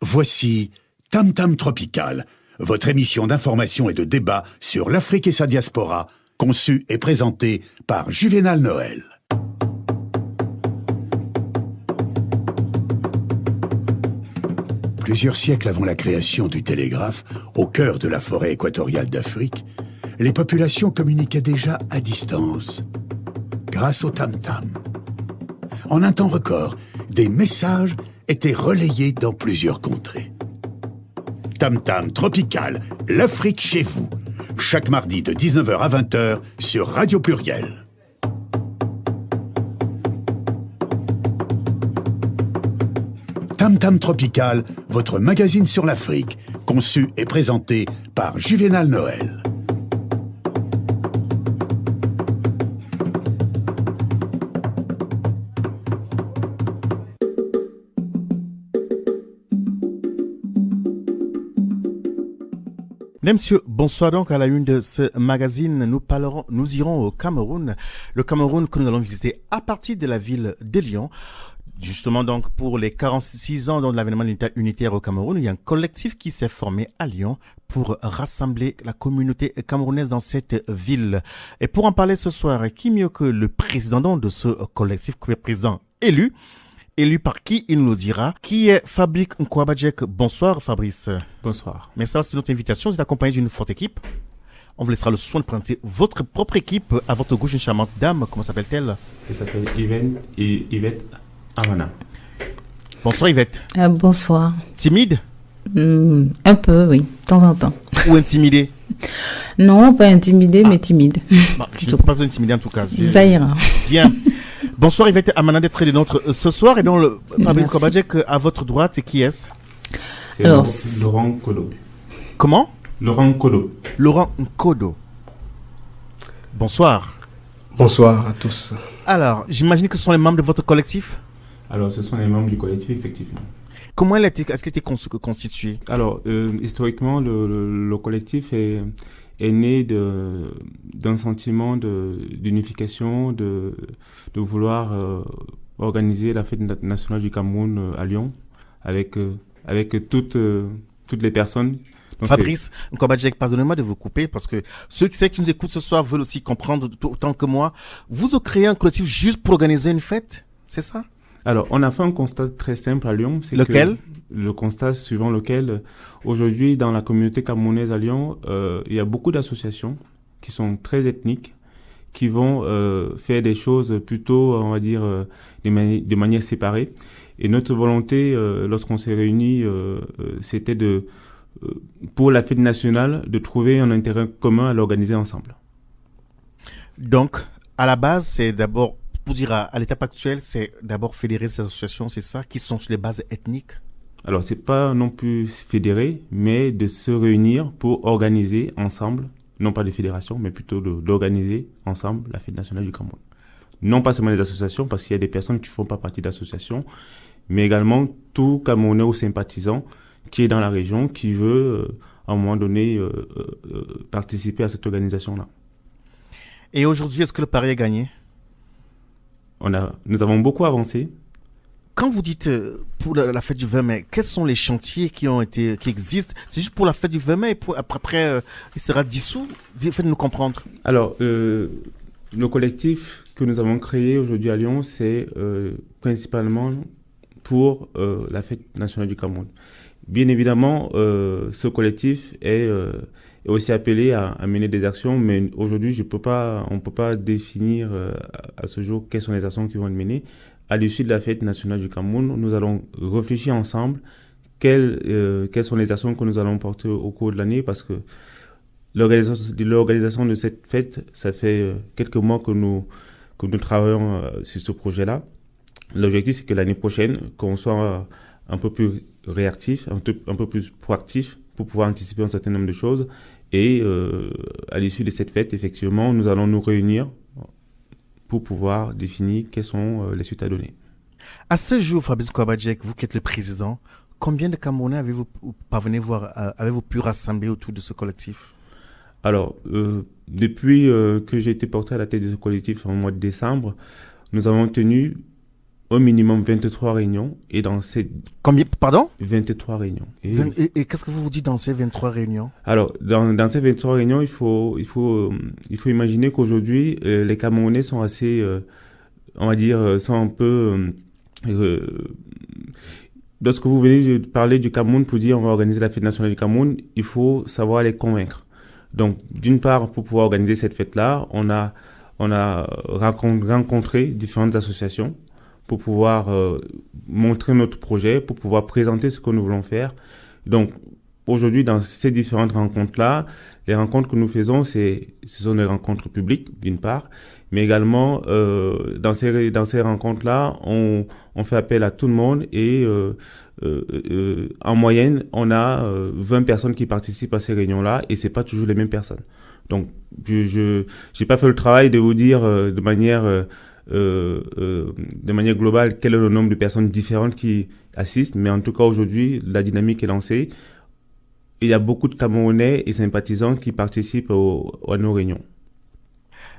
Voici Tam Tam Tropical, votre émission d'information et de débat sur l'Afrique et sa diaspora, conçue et présentée par Juvénal Noël. Plusieurs siècles avant la création du télégraphe, au cœur de la forêt équatoriale d'Afrique, les populations communiquaient déjà à distance, grâce au tam-tam. En un temps record, des messages étaient relayés dans plusieurs contrées. Tam Tam Tropical, l'Afrique chez vous, chaque mardi de 19h à 20h sur Radio Pluriel. Tam Tam Tropical, votre magazine sur l'Afrique, conçu et présenté par Juvénal Noël. Mesdames, Messieurs, bonsoir donc à la une de ce magazine. Nous irons au Cameroun. Le Cameroun que nous allons visiter à partir de la ville de Lyon. Justement donc pour les 46 ans de l'avènement de l'État unitaire au Cameroun, il y a un collectif qui s'est formé à Lyon pour rassembler la communauté camerounaise dans cette ville. Et pour en parler ce soir, qui mieux que le président de ce collectif, président élu par qui il nous dira, qui est Fabrice Nkwabadjek. Bonsoir Fabrice. Bonsoir. Merci d'avoir accepté notre invitation. Vous êtes accompagné d'une forte équipe. On vous laissera le soin de présenter votre propre équipe. À votre gauche, une charmante dame. Comment s'appelle-t-elle? Elle s'appelle Yvette Amana. Bonsoir Yvette. Bonsoir. Timide? Un peu, oui, de temps en temps. Ou intimidée? Non, pas intimidée, mais timide. Bah, je ne peux pas vous intimider en tout cas. Ça ira. Bien. Bonsoir Yvette Amana d'être des nôtres ce soir. Et donc, Fabrice Nkwabadjek, à votre droite, c'est qui est-ce? C'est Laurent Kodo. Comment? Laurent Kodo. Laurent Kodo. Bonsoir. Bonsoir à tous. Alors, j'imagine que ce sont les membres de votre collectif? Alors, ce sont les membres du collectif, effectivement. Comment est-ce qu'il a été constitué? Alors, historiquement, le collectif est né d'un sentiment d'unification, de vouloir organiser la fête nationale du Cameroun à Lyon, avec toutes les personnes. Donc Fabrice Nkwabadjek, pardonnez-moi de vous couper, parce que ceux qui nous écoutent ce soir veulent aussi comprendre autant que moi. Vous avez créé un collectif juste pour organiser une fête, c'est ça? Alors, on a fait un constat très simple à Lyon. C'est lequel? Le constat suivant lequel, aujourd'hui, dans la communauté camerounaise à Lyon, il y a beaucoup d'associations qui sont très ethniques, qui vont faire des choses plutôt, on va dire, de manière séparée. Et notre volonté, lorsqu'on s'est réunis, c'était pour la fête nationale, de trouver un intérêt commun à l'organiser ensemble. Donc, à la base, c'est d'abord... Pour dire à l'étape actuelle, c'est d'abord fédérer ces associations, c'est ça, qui sont sur les bases ethniques? Alors, c'est pas non plus fédérer, mais de se réunir pour organiser ensemble, non pas de fédération, mais plutôt d'organiser ensemble la fête nationale du Cameroun. Non pas seulement les associations, parce qu'il y a des personnes qui font pas partie d'associations, mais également tout Camerounais ou sympathisant qui est dans la région, qui veut, à un moment donné, participer à cette organisation-là. Et aujourd'hui, est-ce que le pari est gagné? Nous avons beaucoup avancé. Quand vous dites pour la fête du 20 mai, quels sont les chantiers qui existent? C'est juste pour la fête du 20 mai et après il sera dissous? Faites-nous comprendre. Alors, le collectif que nous avons créé aujourd'hui à Lyon, c'est principalement pour la fête nationale du Cameroun. Bien évidemment, ce collectif est aussi appelé à mener des actions, mais aujourd'hui, on ne peut pas définir à ce jour quelles sont les actions qui vont être menées. À l'issue de la fête nationale du Cameroun, nous allons réfléchir ensemble quelles sont les actions que nous allons porter au cours de l'année, parce que l'organisation de cette fête, ça fait quelques mois que nous travaillons sur ce projet-là. L'objectif, c'est que l'année prochaine, qu'on soit un peu plus réactif, un peu plus proactif pour pouvoir anticiper un certain nombre de choses. Et à l'issue de cette fête, effectivement, nous allons nous réunir pour pouvoir définir quelles sont les suites à donner. À ce jour, Fabrice Nkwabadjek, vous qui êtes le président, combien de Camerounais avez-vous pu rassembler autour de ce collectif? Alors, depuis que j'ai été porté à la tête de ce collectif en mois de décembre, nous avons tenu au minimum 23 réunions. Et dans ces Combien, pardon 23 réunions. Et qu'est-ce que vous vous dites dans ces 23 réunions? Alors, dans ces 23 réunions, il faut imaginer qu'aujourd'hui, les Camerounais sont assez, on va dire, sont un peu... lorsque vous venez de parler du Cameroun pour dire on va organiser la fête nationale du Cameroun, il faut savoir les convaincre. Donc, d'une part, pour pouvoir organiser cette fête-là, on a rencontré différentes associations pour pouvoir montrer notre projet, pour pouvoir présenter ce que nous voulons faire. Donc, aujourd'hui, dans ces différentes rencontres-là, les rencontres que nous faisons, ce sont des rencontres publiques, d'une part, mais également, dans ces rencontres-là, on fait appel à tout le monde et en moyenne, on a 20 personnes qui participent à ces réunions-là et c'est pas toujours les mêmes personnes. Donc, j'ai pas fait le travail de vous dire de manière globale quel est le nombre de personnes différentes qui assistent, mais en tout cas aujourd'hui, la dynamique est lancée. Et il y a beaucoup de Camerounais et sympathisants qui participent à nos réunions.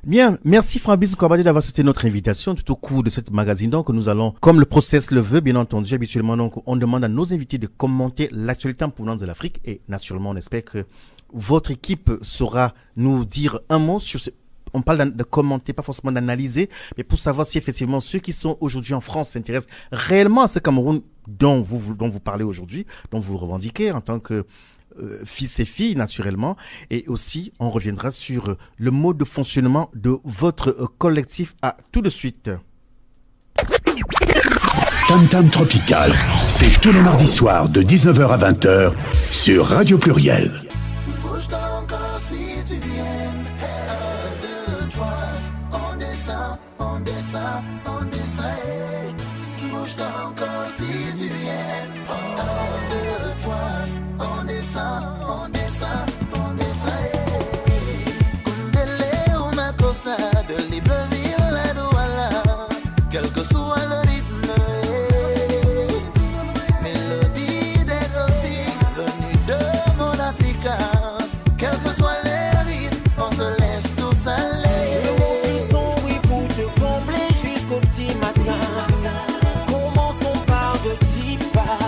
Bien, merci Fabrice Kouabadé d'avoir accepté notre invitation tout au cours de cette magazine. Donc nous allons, comme le process le veut, bien entendu, habituellement, donc on demande à nos invités de commenter l'actualité en provenance de l'Afrique et naturellement on espère que votre équipe saura nous dire un mot sur ce. On parle de commenter, pas forcément d'analyser, mais pour savoir si effectivement ceux qui sont aujourd'hui en France s'intéressent réellement à ce Cameroun dont vous parlez aujourd'hui, dont vous revendiquez en tant que fils et filles naturellement, et aussi on reviendra sur le mode de fonctionnement de votre collectif. À tout de suite. Tam Tam Tropical, c'est tous les mardis soirs de 19h à 20h sur Radio Pluriel. De Libreville à Douala, quel que soit le rythme, mélodie des filles venues de mon Africa, quel que soit les rythmes, on se laisse tous aller. Je monte le son, oui, pour te combler jusqu'au petit matin. Commençons par de petits pas.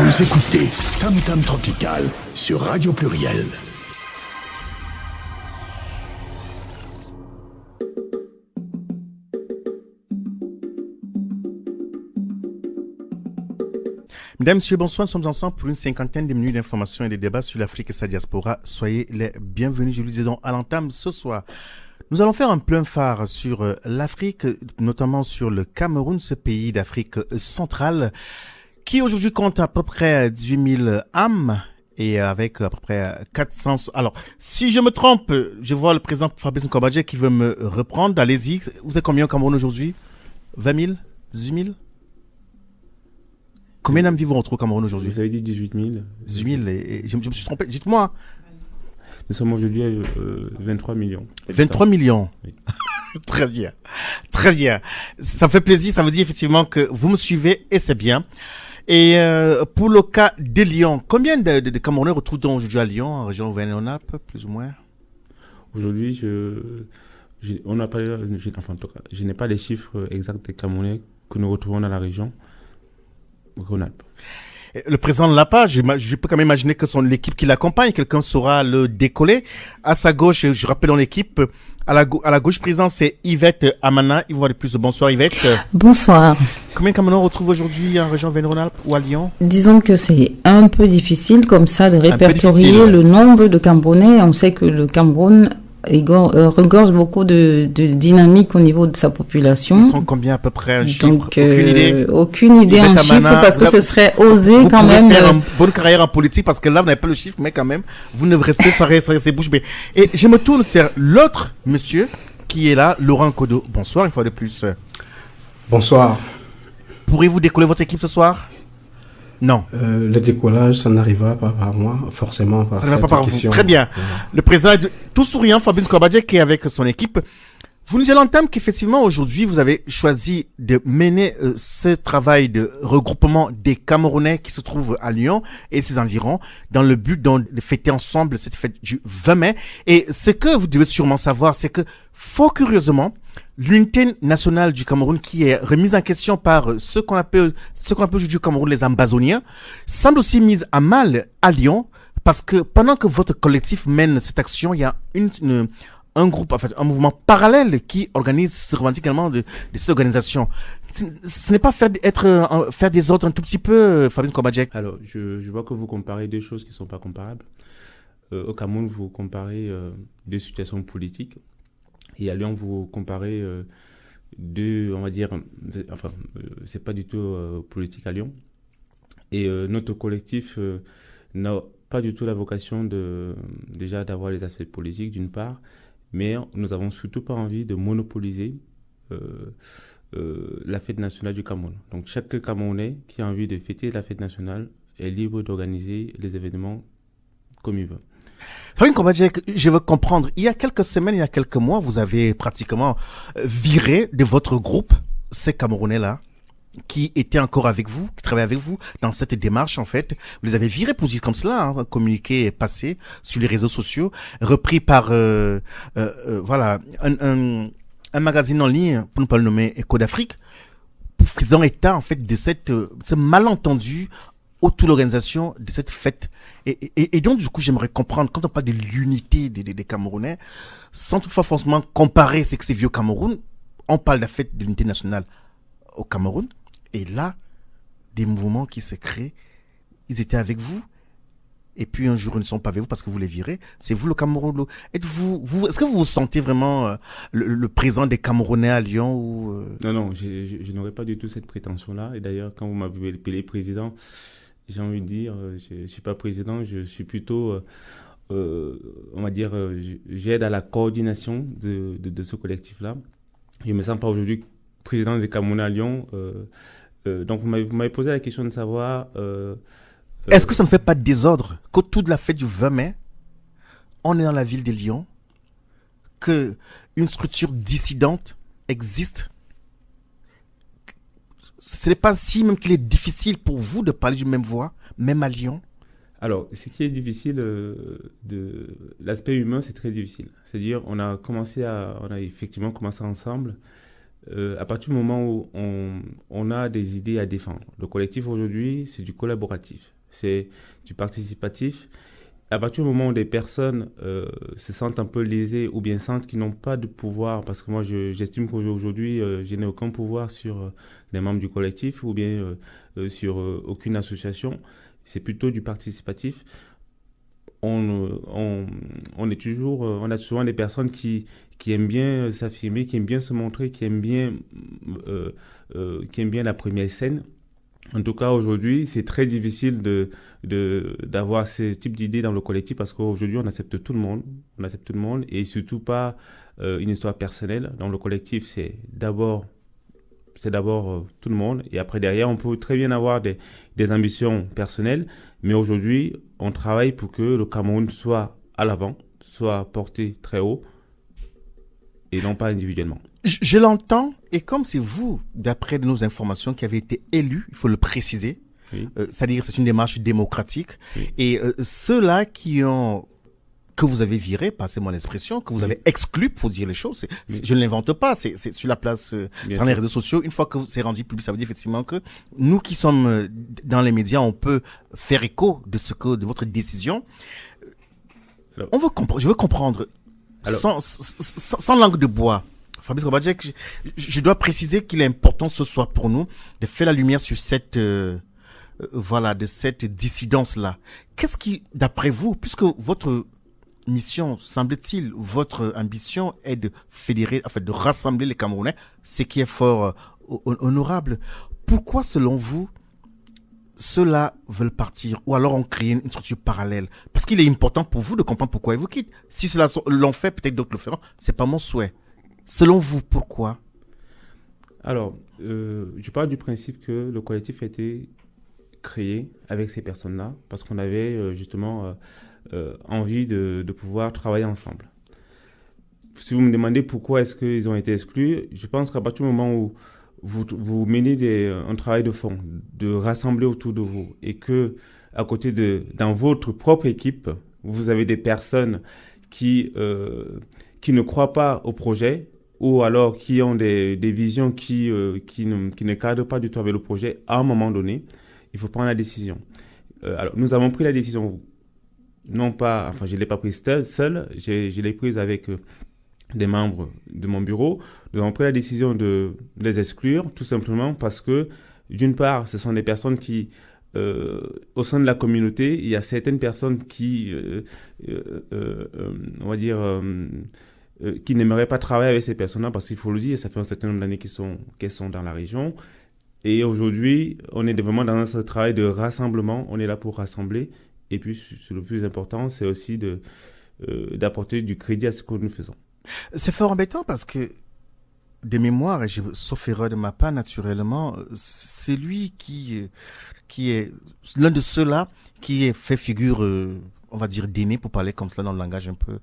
Vous écoutez Tam Tam Tropical sur Radio Pluriel. Mesdames, Messieurs, bonsoir. Nous sommes ensemble pour une cinquantaine de minutes d'informations et de débats sur l'Afrique et sa diaspora. Soyez les bienvenus. Je vous le disais donc à l'entame ce soir. Nous allons faire un plein phare sur l'Afrique, notamment sur le Cameroun, ce pays d'Afrique centrale, qui aujourd'hui compte à peu près 18 000 âmes et avec à peu près 400... Alors, si je me trompe, je vois le président Fabrice Nkobadje qui veut me reprendre. Allez-y. Vous êtes combien au Cameroun aujourd'hui? 20 000? 18 000? Combien d'âmes vivent au Cameroun aujourd'hui? Vous avez dit 18 000. 18 000 et je me suis trompé. Dites-moi. Nous sommes aujourd'hui à 23 millions. 23 millions. Oui. Très bien. Très bien. Ça me fait plaisir. Ça veut dire effectivement que vous me suivez et c'est bien. Et pour le cas de Lyon, combien de Camerounais retrouvent-on aujourd'hui à Lyon, en région Auvergne-Rhône-Alpes, plus ou moins? Aujourd'hui, je n'ai pas les chiffres exacts des Camerounais que nous retrouvons dans la région Rhône-Alpes. Le président ne l'a pas. Je peux quand même imaginer que l'équipe qui l'accompagne, quelqu'un saura le décoller. À sa gauche, je rappelle dans l'équipe, à la gauche président, c'est Yvette Amana. Il va voir de plus. Bonsoir Yvette. Bonsoir. Combien de Camerounais on retrouve aujourd'hui en région Auvergne-Rhône-Alpes ou à Lyon? Disons que c'est un peu difficile comme ça de répertorier difficile. le nombre de Camerounais. On sait que le Cameroun regorge beaucoup de dynamique au niveau de sa population. Ils sont combien à peu près, un chiffre? Donc, Aucune idée? Aucune idée Yvette en chiffre Amana, parce que là, ce serait osé Vous quand pouvez même. faire une bonne carrière en politique parce que là, vous n'avez pas le chiffre, mais quand même, vous ne restez pas rester bouche bée. Et je me tourne vers l'autre monsieur qui est là, Laurent Kodo. Bonsoir, une fois de plus. Bonsoir. Pourriez-vous décoller votre équipe ce soir? Non. Le décollage, ça n'arrivera pas par moi, forcément. Par Ça ne va cette pas par vous. question. Très bien. Voilà. Le président, tout souriant, Fabrice Nkobadje, qui est avec son équipe. Vous nous dites à l'entame qu'effectivement, aujourd'hui, vous avez choisi de mener ce travail de regroupement des Camerounais qui se trouvent à Lyon et ses environs dans le but de fêter ensemble cette fête du 20 mai. Et ce que vous devez sûrement savoir, c'est que, fort curieusement, l'unité nationale du Cameroun, qui est remise en question par ce qu'on appelle aujourd'hui au Cameroun les ambazoniens, semble aussi mise à mal à Lyon, parce que pendant que votre collectif mène cette action, il y a un groupe, en fait, un mouvement parallèle qui se revendique également de cette organisation. Ce n'est pas faire des ordres un tout petit peu, Fabrice Nkobadje. Alors, je vois que vous comparez deux choses qui ne sont pas comparables. Au Cameroun, vous comparez deux situations politiques. Et à Lyon, vous comparez deux, on va dire, c'est pas du tout politique à Lyon. Et notre collectif n'a pas du tout la vocation déjà d'avoir les aspects politiques d'une part, mais nous avons surtout pas envie de monopoliser la fête nationale du Cameroun. Donc chaque Camerounais qui a envie de fêter la fête nationale est libre d'organiser les événements comme il veut. Fabrice Nkobadje, je veux comprendre, il y a quelques semaines, il y a quelques mois, vous avez pratiquement viré de votre groupe ces Camerounais-là qui étaient encore avec vous, qui travaillaient avec vous dans cette démarche en fait. Vous les avez virés pour dire comme cela, un communiqué est passé sur les réseaux sociaux, repris par voilà un magazine en ligne, pour ne pas le nommer, Écho d'Afrique, faisant état en fait de ce malentendu autour de l'organisation de cette fête. Et donc, du coup, j'aimerais comprendre, quand on parle de l'unité des Camerounais, sans toutefois forcément comparer ce que c'est vieux Cameroun, on parle de la fête de l'unité nationale au Cameroun, et là, des mouvements qui se créent, ils étaient avec vous, et puis un jour, ils ne sont pas avec vous parce que vous les virez. C'est vous le Cameroun. Est-ce que vous vous sentez vraiment le président des Camerounais à Lyon ou Non, je n'aurais pas du tout cette prétention-là. Et d'ailleurs, quand vous m'avez appelé président, j'ai envie de dire, je ne suis pas président, je suis plutôt, on va dire, j'aide à la coordination de ce collectif-là. Je ne me sens pas aujourd'hui président des Camerounais à Lyon. Donc, vous m'avez posé la question de savoir... est-ce que ça ne fait pas de désordre qu'autour de la fête du 20 mai, on est dans la ville de Lyon, qu'une structure dissidente existe? Ce n'est pas si même qu'il est difficile pour vous de parler d'une même voix, même à Lyon? Alors, ce qui est difficile, l'aspect humain, c'est très difficile. C'est-à-dire, on a effectivement commencé ensemble à partir du moment où on a des idées à défendre. Le collectif aujourd'hui, c'est du collaboratif. c'est du participatif. À partir du moment où des personnes se sentent un peu lésées ou bien sentent qu'ils n'ont pas de pouvoir, parce que moi j'estime qu'aujourd'hui je n'ai aucun pouvoir sur les membres du collectif ou bien sur aucune association, c'est plutôt du participatif. On a souvent des personnes qui aiment bien s'affirmer, qui aiment bien se montrer, qui aiment bien la première scène. En tout cas, aujourd'hui, c'est très difficile d'avoir ce type d'idées dans le collectif parce qu'aujourd'hui, on accepte tout le monde et surtout pas une histoire personnelle. Dans le collectif, c'est d'abord tout le monde et après, derrière, on peut très bien avoir des ambitions personnelles. Mais aujourd'hui, on travaille pour que le Cameroun soit à l'avant, soit porté très haut et non pas individuellement. Je l'entends, et comme c'est vous, d'après nos informations, qui avez été élu, il faut le préciser, Oui. C'est-à-dire que c'est une démarche démocratique, Oui. et ceux-là que vous avez virés, passez-moi l'expression, que vous avez exclus, pour dire les choses, je ne l'invente pas, c'est sur la place, dans les réseaux sociaux, une fois que c'est rendu public, ça veut dire effectivement que nous qui sommes dans les médias, on peut faire écho de votre décision. Alors, Je veux comprendre, sans langue de bois, Fabrice Robadjek, je dois préciser qu'il est important ce soir pour nous de faire la lumière sur cette dissidence-là. Qu'est-ce qui, d'après vous, puisque votre mission, semble-t-il, votre ambition est de fédérer, en fait, de rassembler les Camerounais, ce qui est fort honorable. Pourquoi, selon vous, ceux-là veulent partir ou alors on crée une structure parallèle? Parce qu'il est important pour vous de comprendre pourquoi ils vous quittent. Si ceux-là l'ont fait, peut-être d'autres le feront. C'est pas mon souhait. Selon vous, pourquoi? Alors, je parle du principe que le collectif a été créé avec ces personnes-là parce qu'on avait justement envie de pouvoir travailler ensemble. Si vous me demandez pourquoi est-ce qu'ils ont été exclus, je pense qu'à partir du moment où vous menez un travail de fond, de rassembler autour de vous et que à côté dans votre propre équipe, vous avez des personnes qui ne croient pas au projet ou alors qui ont des visions qui ne cadrent pas du tout avec le projet, à un moment donné, il faut prendre la décision. Alors, nous avons pris la décision, non pas, enfin, je ne l'ai pas prise seule, je l'ai prise avec des membres de mon bureau. Nous avons pris la décision de les exclure, tout simplement parce que, d'une part, ce sont des personnes qui, au sein de la communauté, il y a certaines personnes qui, on va dire, qui n'aimeraient pas travailler avec ces personnes-là parce qu'il faut le dire, ça fait un certain nombre d'années qu'elles sont dans la région. Et aujourd'hui, on est vraiment dans ce travail de rassemblement. On est là pour rassembler. Et puis, le plus important, c'est aussi d'apporter du crédit à ce que nous faisons. C'est fort embêtant parce que, de mémoire, et sauf erreur de ma part, naturellement, c'est lui qui est l'un de ceux-là qui est fait figure, on va dire, d'aîné, pour parler comme cela dans le langage un peu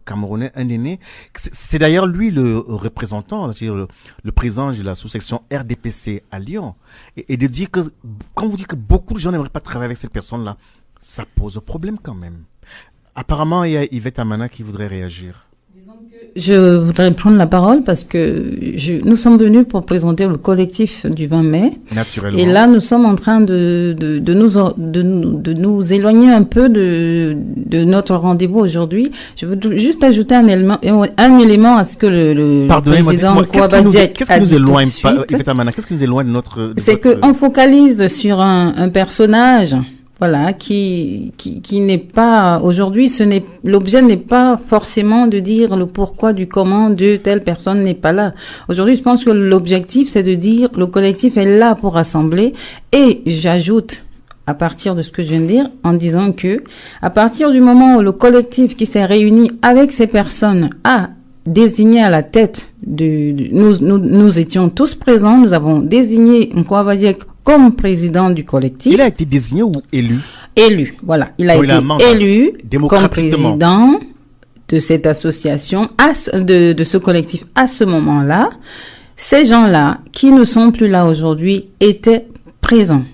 camerounais, un aîné. C'est d'ailleurs lui le représentant, c'est-à-dire le président de la sous-section RDPC à Lyon. Et de dire que, quand vous dites que beaucoup de gens n'aimeraient pas travailler avec cette personne-là, ça pose problème quand même. Apparemment, il y a Yvette Amana qui voudrait réagir. Je voudrais prendre la parole parce que nous sommes venus pour présenter le collectif du 20 mai. Naturellement. Et là, nous sommes en train de nous éloigner un peu de notre rendez-vous aujourd'hui. Je veux juste ajouter un élément à ce que le président Kouabadiak qu'est-ce qui nous éloigne, Yvette Amana, qu'est-ce qui nous éloigne de notre... C'est qu'on focalise sur un personnage... Voilà, qui n'est pas, aujourd'hui, l'objet n'est pas forcément de dire le pourquoi du comment de telle personne n'est pas là. Aujourd'hui, je pense que l'objectif, c'est de dire le collectif est là pour rassembler. Et j'ajoute, à partir de ce que je viens de dire, en disant que, à partir du moment où le collectif qui s'est réuni avec ces personnes a désigné à la tête nous étions tous présents, nous avons désigné Nkouabadiak comme président du collectif. Il a été désigné ou élu? Élu, voilà. Il a été élu comme président de cette association, de ce collectif à ce moment-là. Ces gens-là, qui ne sont plus là aujourd'hui, étaient présents.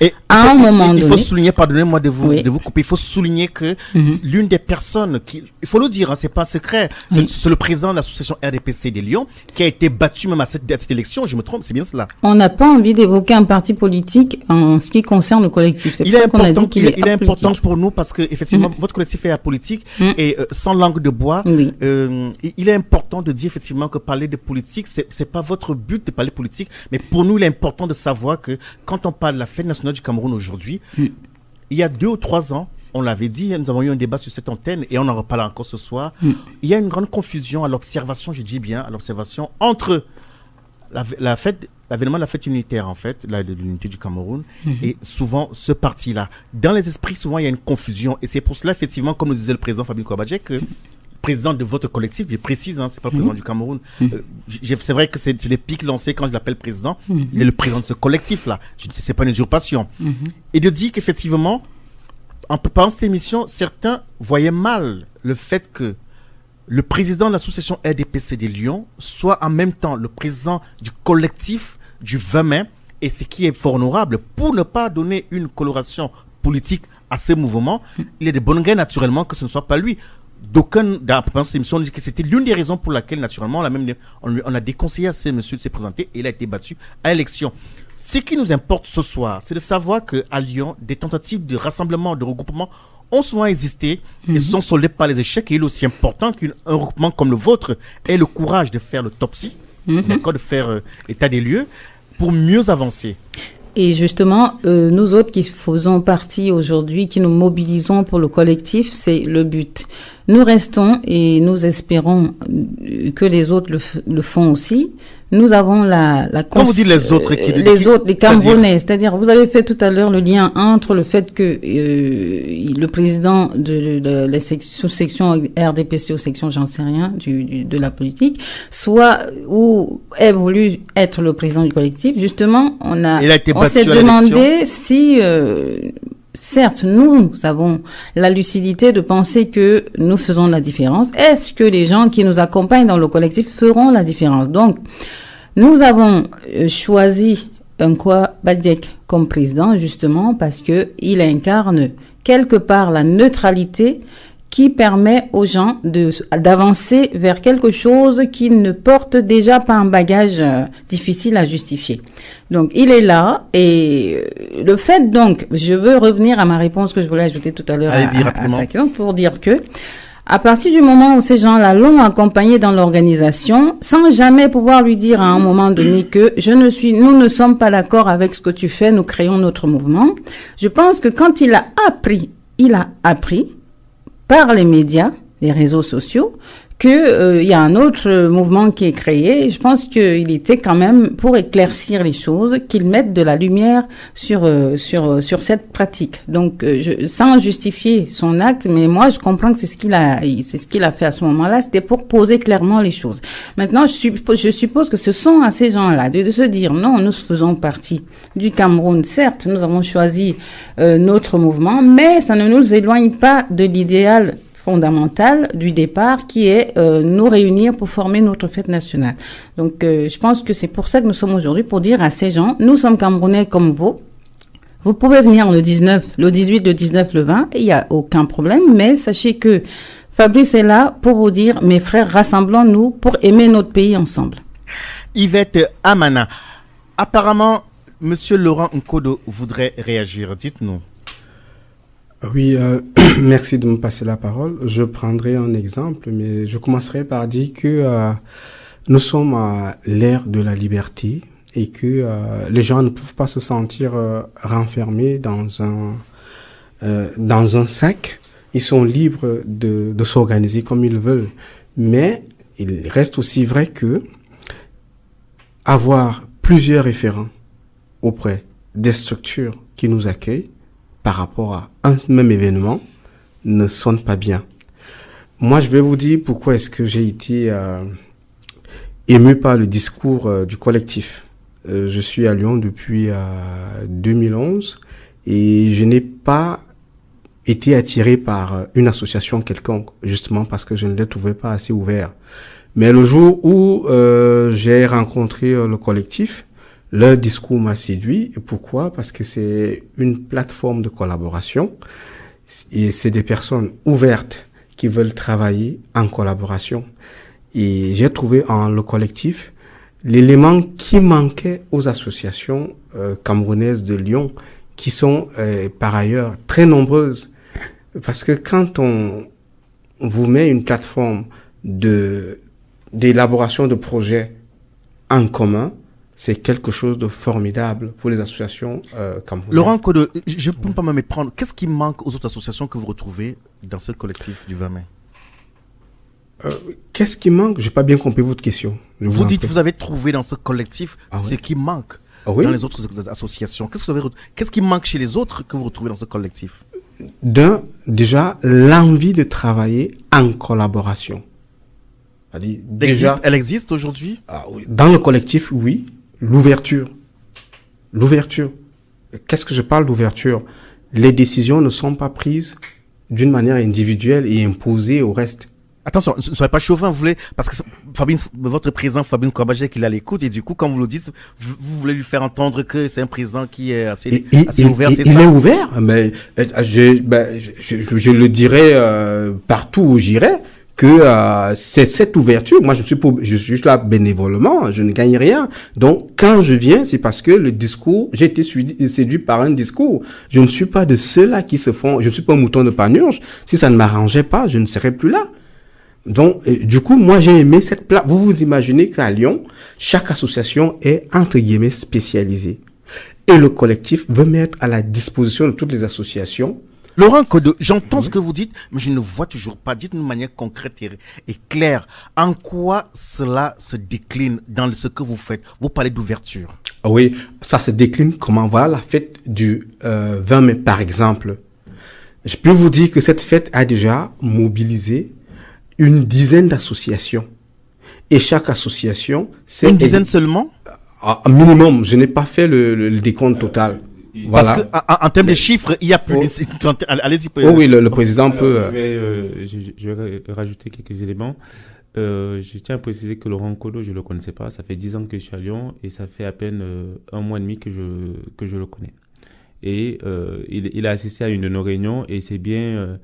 Et à un moment il faut donné. souligner, pardonnez-moi de vous, Oui. de vous couper, il faut souligner que l'une des personnes qui, il faut le dire, hein, c'est pas secret, Oui. c'est le président de l'association RDPC des Lions qui a été battu même à cette élection, je me trompe, c'est bien cela. On n'a pas envie d'évoquer un parti politique en ce qui concerne le collectif. C'est Il pour est ça qu'on a important, dit qu'il est il est important apolitique. pour nous parce que effectivement votre collectif est apolitique et sans langue de bois. Oui. Il est important de dire effectivement que parler de politique, c'est pas votre but de parler politique, mais pour nous il est important de savoir que quand on parle de la fête nationale du Cameroun aujourd'hui, il y a 2 ou 3 ans, on l'avait dit, nous avons eu un débat sur cette antenne et on en reparle encore ce soir. Il y a une grande confusion à l'observation, je dis bien à l'observation, entre l'avènement de la fête unitaire, en fait, de l'unité du Cameroun, et souvent ce parti-là. Dans les esprits, souvent, il y a une confusion. Et c'est pour cela, effectivement, comme le disait le président Fabien Kouabadje, que président de votre collectif, je précise, hein, c'est pas le président du Cameroun. C'est vrai que c'est des pics lancés quand je l'appelle président. Il est le président de ce collectif-là. C'est pas une usurpation. Et de dire qu'effectivement, en préparant cette émission, certains voyaient mal le fait que le président de l'association RDPC des Lions soit en même temps le président du collectif du 20 mai, et ce qui est fort honorable, pour ne pas donner une coloration politique à ce mouvement, il est de bonne gré naturellement que ce ne soit pas lui. D'aucun, dans cette émission, on dit que c'était l'une des raisons pour laquelle naturellement on a déconseillé à ce monsieur de se présenter et il a été battu à l'élection. Ce qui nous importe ce soir, c'est de savoir qu'à Lyon, des tentatives de rassemblement, de regroupement ont souvent existé et sont soldées par les échecs. Et il est aussi important qu'un regroupement comme le vôtre ait le courage de faire l'autopsie, d'accord, de faire l'état des lieux pour mieux avancer. Et justement, nous autres qui faisons partie aujourd'hui, qui nous mobilisons pour le collectif, c'est le but. Nous restons et nous espérons que les autres le font aussi. Nous avons Quand vous dites les autres, les Camerounais, c'est-à-dire, vous avez fait tout à l'heure le lien entre le fait que le président de la sous-section RDPC ou section, j'en sais rien, de la politique, soit ou ait voulu être le président du collectif. Justement, on s'est demandé si certes, nous avons la lucidité de penser que nous faisons la différence. Est-ce que les gens qui nous accompagnent dans le collectif feront la différence? Donc, nous avons choisi Kouabadje comme président, justement, parce que il incarne quelque part la neutralité qui permet aux gens d'avancer vers quelque chose qui ne porte déjà pas un bagage difficile à justifier. Donc, il est là et le fait, donc, je veux revenir à ma réponse que je voulais ajouter tout à l'heure à sa question pour dire que à partir du moment où ces gens-là l'ont accompagné dans l'organisation, sans jamais pouvoir lui dire à un moment donné que nous ne sommes pas d'accord avec ce que tu fais, nous créons notre mouvement, je pense que quand il a appris par les médias, les réseaux sociaux, que y a un autre mouvement qui est créé. Je pense qu'il était quand même, pour éclaircir les choses, qu'il mette de la lumière sur cette pratique. Donc, sans justifier son acte, mais moi, je comprends que c'est ce qu'il a fait à ce moment-là. C'était pour poser clairement les choses. Maintenant, je suppose que ce sont à ces gens-là de se dire, non, nous faisons partie du Cameroun. Certes, nous avons choisi notre mouvement, mais ça ne nous éloigne pas de l'idéal fondamentale du départ qui est nous réunir pour former notre fête nationale. Donc, je pense que c'est pour ça que nous sommes aujourd'hui, pour dire à ces gens, nous sommes Camerounais comme vous. Vous pouvez venir le 19, le 18, le 19, le 20, il n'y a aucun problème, mais sachez que Fabrice est là pour vous dire, mes frères, rassemblons-nous pour aimer notre pays ensemble. Yvette Amana, apparemment, Monsieur Laurent Nkodo voudrait réagir. Dites-nous. Oui, merci de me passer la parole. Je prendrai un exemple, mais je commencerai par dire que nous sommes à l'ère de la liberté et que les gens ne peuvent pas se sentir renfermés dans un sac. Ils sont libres de s'organiser comme ils veulent. Mais il reste aussi vrai que avoir plusieurs référents auprès des structures qui nous accueillent par rapport à un même événement ne sonne pas bien. Moi, je vais vous dire pourquoi est-ce que j'ai été ému par le discours du collectif. Je suis à Lyon depuis 2011 et je n'ai pas été attiré par une association quelconque, justement parce que je ne les trouvais pas assez ouverts. Mais le jour où j'ai rencontré le collectif, Leur discours m'a séduit. Pourquoi? Parce que c'est une plateforme de collaboration et c'est des personnes ouvertes qui veulent travailler en collaboration. Et j'ai trouvé en le collectif l'élément qui manquait aux associations camerounaises de Lyon, qui sont par ailleurs très nombreuses. Parce que quand on vous met une plateforme d'élaboration de projets en commun, c'est quelque chose de formidable pour les associations camerounaises. Laurent Kodo, je ne peux pas me méprendre. Qu'est-ce qui manque aux autres associations que vous retrouvez dans ce collectif du 20 mai? Qu'est-ce qui manque? J'ai pas bien compris votre question. Vous dites que vous avez trouvé dans ce collectif ce qui manque oui? Dans les autres associations. Qu'est-ce qui manque chez les autres que vous retrouvez dans ce collectif? Déjà, l'envie de travailler en collaboration. Elle existe aujourd'hui? Oui. Dans le collectif, oui. L'ouverture. Qu'est-ce que je parle d'ouverture? Les décisions ne sont pas prises d'une manière individuelle et imposées au reste. Attention, ne soyez pas chauvin, vous voulez, parce que votre président Fabien Kouabadjé, il est à l'écoute, et du coup, quand vous le dites, vous voulez lui faire entendre que c'est un président qui est assez ouvert, c'est ça? Il est ouvert, mais je le dirai partout où j'irai, que c'est cette ouverture. Moi, je suis juste là bénévolement, je ne gagne rien. Donc, quand je viens, c'est parce que le discours, j'ai été séduit par un discours. Je ne suis pas de ceux-là qui se font, je ne suis pas un mouton de Panurge. Si ça ne m'arrangeait pas, je ne serais plus là. Donc, du coup, moi, j'ai aimé cette place. Vous imaginez qu'à Lyon, chaque association est, entre guillemets, spécialisée. Et le collectif veut mettre à la disposition de toutes les associations. Laurent Kodo, j'entends ce que vous dites, mais je ne vois toujours pas. Dites de manière concrète et claire, en quoi cela se décline dans ce que vous faites? Vous parlez d'ouverture. Oui, ça se décline comment? Voilà la fête du 20 mai, par exemple. Je peux vous dire que cette fête a déjà mobilisé une dizaine d'associations. Et chaque association... c'est une dizaine seulement? Minimum, je n'ai pas fait le décompte total. Parce qu'en termes de chiffres, il y a plus de... Allez-y. Oui, le président peut... Je vais rajouter quelques éléments. Je tiens à préciser que Laurent Kodo, je ne le connaissais pas. Ça fait 10 ans que je suis à Lyon et ça fait à peine 1 mois et demi que je le connais. Et il a assisté à une de nos réunions et c'est bien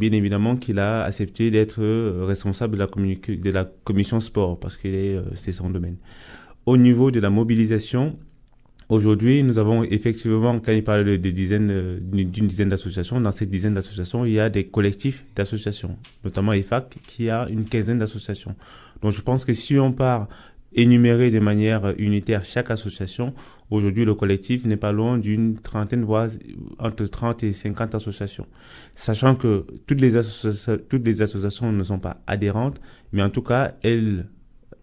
évidemment qu'il a accepté d'être responsable de la commission sport parce que c'est son domaine. Au niveau de la mobilisation, aujourd'hui, nous avons effectivement, quand il parle d'une dizaine d'associations, dans cette dizaine d'associations, il y a des collectifs d'associations, notamment EFAC, qui a une quinzaine d'associations. Donc je pense que si on part énumérer de manière unitaire chaque association, aujourd'hui le collectif n'est pas loin d'une trentaine, voire entre 30 et 50 associations. Sachant que toutes les associations ne sont pas adhérentes, mais en tout cas, elles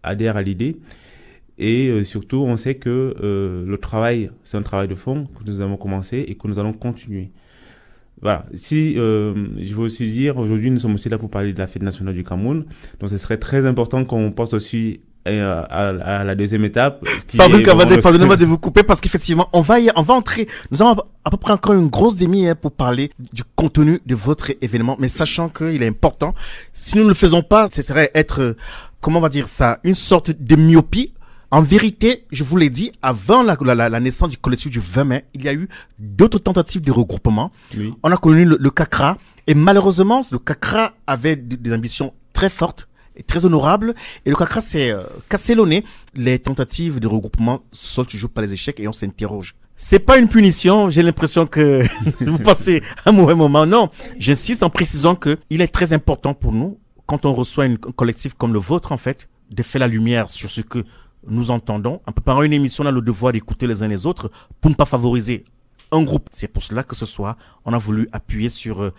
adhèrent à l'idée. Et surtout, on sait que le travail, c'est un travail de fond que nous avons commencé et que nous allons continuer. Voilà. Je veux aussi dire, aujourd'hui, nous sommes aussi là pour parler de la fête nationale du Cameroun. Donc, ce serait très important qu'on pense aussi à la deuxième étape. Pardonnez-moi de vous couper parce qu'effectivement, on va entrer. Nous avons à peu près encore une grosse demi pour parler du contenu de votre événement, mais sachant qu'il est important. Si nous ne le faisons pas, ce serait être, comment on va dire ça, une sorte de myopie. En vérité, je vous l'ai dit, avant la naissance du collectif du 20 mai, il y a eu d'autres tentatives de regroupement. Oui. On a connu le CACRA et malheureusement, le CACRA avait des ambitions très fortes et très honorables et le CACRA s'est cassé le nez. Les tentatives de regroupement sont toujours pas les échecs et on s'interroge. C'est pas une punition, j'ai l'impression que vous passez un mauvais moment. Non, j'insiste en précisant que il est très important pour nous, quand on reçoit un collectif comme le vôtre en fait, de faire la lumière sur ce que nous entendons. En préparant une émission, on a le devoir d'écouter les uns les autres pour ne pas favoriser un groupe. C'est pour cela que ce soir, on a voulu appuyer sur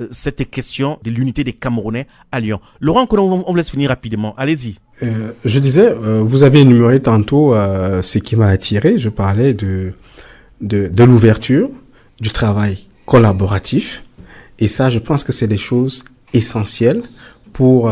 cette question de l'unité des Camerounais à Lyon. Laurent, on vous laisse finir rapidement. Allez-y. Je disais, vous avez énuméré tantôt ce qui m'a attiré. Je parlais de l'ouverture, du travail collaboratif. Et ça, je pense que c'est des choses essentielles pour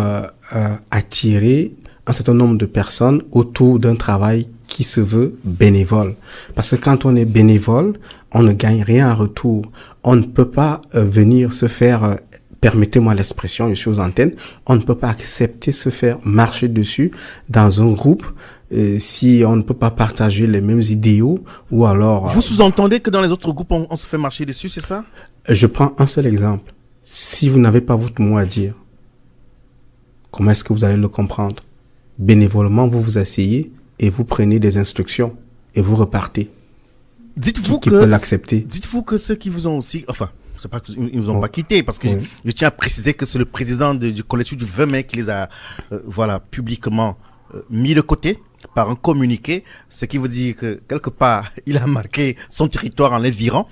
attirer un certain nombre de personnes autour d'un travail qui se veut bénévole. Parce que quand on est bénévole, on ne gagne rien en retour. On ne peut pas venir se faire permettez-moi l'expression, je suis aux antennes, on ne peut pas accepter se faire marcher dessus dans un groupe si on ne peut pas partager les mêmes idéaux ou alors... Vous sous-entendez que dans les autres groupes, on se fait marcher dessus, c'est ça? Je prends un seul exemple. Si vous n'avez pas votre mot à dire, comment est-ce que vous allez le comprendre? Bénévolement, vous vous asseyez et vous prenez des instructions et vous repartez. Dites-vous qui peut l'accepter? Dites-vous que ceux qui vous ont aussi... Enfin, c'est pas qu'ils nous ont pas quittés, parce que je tiens à préciser que c'est le président du collectif du 20 mai qui les a publiquement mis de côté par un communiqué, ce qui veut dire que quelque part, il a marqué son territoire en les virant.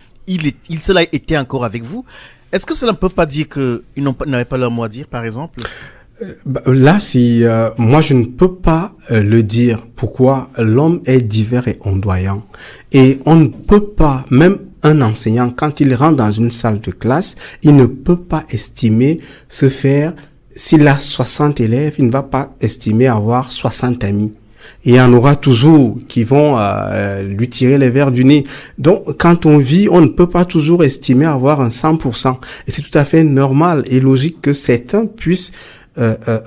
Cela était encore avec vous. Est-ce que cela ne peut pas dire qu'ils n'avaient pas leur mot à dire, par exemple? Là, moi, je ne peux pas le dire. Pourquoi? L'homme est divers et ondoyant. Et on ne peut pas, même un enseignant, quand il rentre dans une salle de classe, il ne peut pas estimer se faire, s'il a 60 élèves, il ne va pas estimer avoir 60 amis. Et il y en aura toujours qui vont lui tirer les verres du nez. Donc, quand on vit, on ne peut pas toujours estimer avoir un 100%. Et c'est tout à fait normal et logique que certains puissent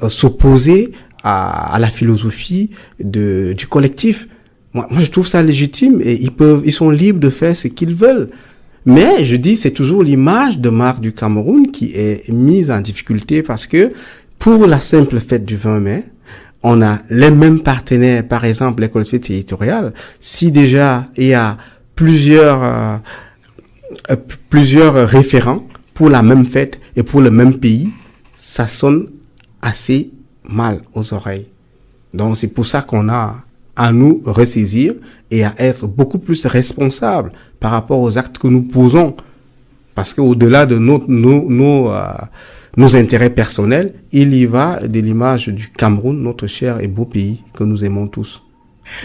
s'opposer à la philosophie du collectif. Moi, je trouve ça légitime et ils sont libres de faire ce qu'ils veulent. Mais je dis, c'est toujours l'image de marque du Cameroun qui est mise en difficulté parce que pour la simple fête du 20 mai, on a les mêmes partenaires, par exemple les collectivités territoriales. Si déjà il y a plusieurs référents pour la même fête et pour le même pays, ça sonne assez mal aux oreilles. Donc c'est pour ça qu'on a à nous ressaisir et à être beaucoup plus responsables par rapport aux actes que nous posons. Parce qu'au-delà de nos intérêts personnels, il y va de l'image du Cameroun, notre cher et beau pays que nous aimons tous.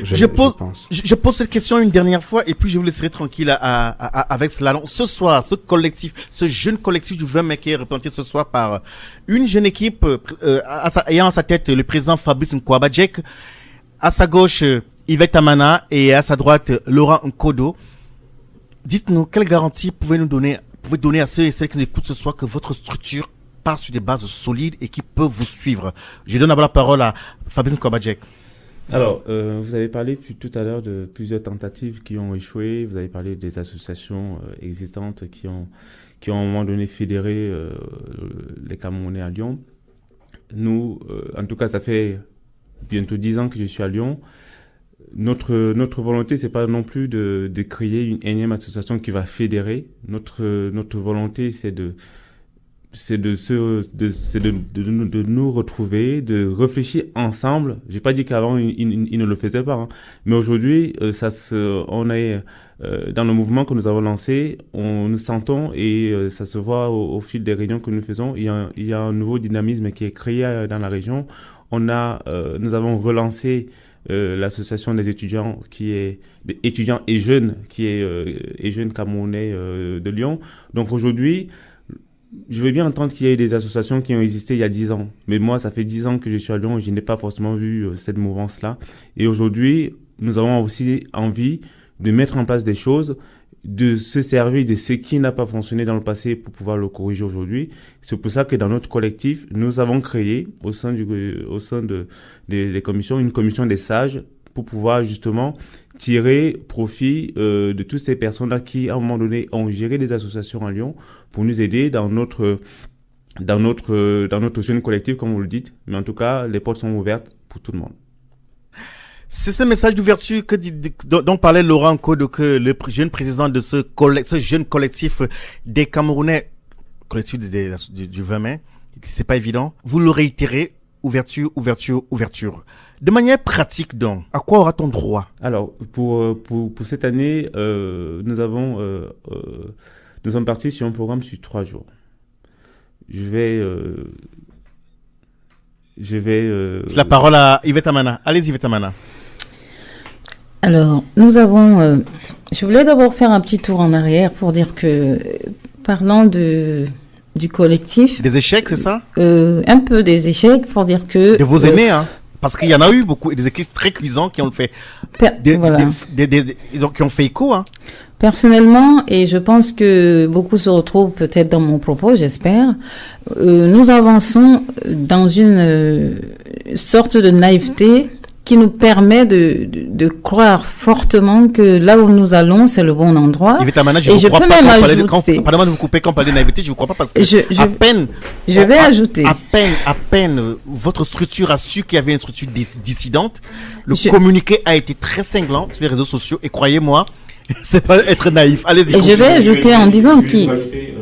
Je pose cette question une dernière fois et puis je vous laisserai tranquille avec cela. Donc, ce soir, ce jeune collectif du 20 mai qui est représenté ce soir par une jeune équipe ayant à sa tête le président Fabrice Nkwabadjek, à sa gauche Yvette Amana et à sa droite Laurent Nkodo. Dites-nous, quelle garantie pouvez-vous donner à ceux et celles qui nous écoutent ce soir que votre structure part sur des bases solides et qui peuvent vous suivre? Je donne d'abord la parole à Fabrice Nkwabadjek. Alors, vous avez parlé tout à l'heure de plusieurs tentatives qui ont échoué. Vous avez parlé des associations existantes qui ont à un moment donné fédéré les Camerounais à Lyon. Nous, en tout cas, ça fait bientôt 10 ans que je suis à Lyon. Notre volonté, c'est pas non plus de créer une énième association qui va fédérer. Notre volonté, c'est de nous retrouver, de réfléchir ensemble. J'ai pas dit qu'avant ils ne le faisaient pas, hein. Mais aujourd'hui, on est dans le mouvement que nous avons lancé, nous sentons et ça se voit au fil des réunions que nous faisons. Il y a un nouveau dynamisme qui est créé dans la région. Nous avons relancé l'association des étudiants des étudiants et jeunes et jeunes Camerounais de Lyon. Donc aujourd'hui, je veux bien entendre qu'il y ait des associations qui ont existé il y a 10 ans. Mais moi, ça fait 10 ans que je suis à Lyon et je n'ai pas forcément vu cette mouvance-là. Et aujourd'hui, nous avons aussi envie de mettre en place des choses, de se servir de ce qui n'a pas fonctionné dans le passé pour pouvoir le corriger aujourd'hui. C'est pour ça que dans notre collectif, nous avons créé au sein des commissions, une commission des sages pour pouvoir justement tirer profit de toutes ces personnes-là qui, à un moment donné, ont géré des associations à Lyon pour nous aider dans notre jeune collectif, comme vous le dites. Mais en tout cas, les portes sont ouvertes pour tout le monde. C'est ce message d'ouverture dont parlait Laurent Nkodo, que le jeune président de ce jeune collectif des Camerounais, collectif du 20 mai, c'est pas évident. Vous le réitérez, ouverture. De manière pratique donc, à quoi aura-t-on droit? Alors, pour cette année, nous sommes partis sur un programme sur 3 jours. Je vais C'est la parole à Yvette Amana. Allez-y, Yvette Amana. Alors, nous avons... je voulais d'abord faire un petit tour en arrière pour dire que, parlant du collectif... Des échecs, c'est ça? Un peu des échecs pour dire que... De vos aînés, hein? Parce qu'il y en a eu beaucoup, des équipes très cuisants qui ont fait... Voilà. Qui ont fait écho, hein? Personnellement, et je pense que beaucoup se retrouvent peut-être dans mon propos, j'espère, nous avançons dans une sorte de naïveté qui nous permet de croire fortement que là où nous allons, c'est le bon endroit. Yvette Amana, je Et vous je crois peux pas même quand ajouter. pardonnez-moi de vous couper quand on parle de naïveté, je vous crois pas parce que Je vais ajouter. À peine votre structure a su qu'il y avait une structure dissidente, le Je- communiqué a été très cinglant sur les réseaux sociaux et croyez-moi, c'est pas être naïf. Allez-y. Et je vais ajouter en disant Je vais ajouter,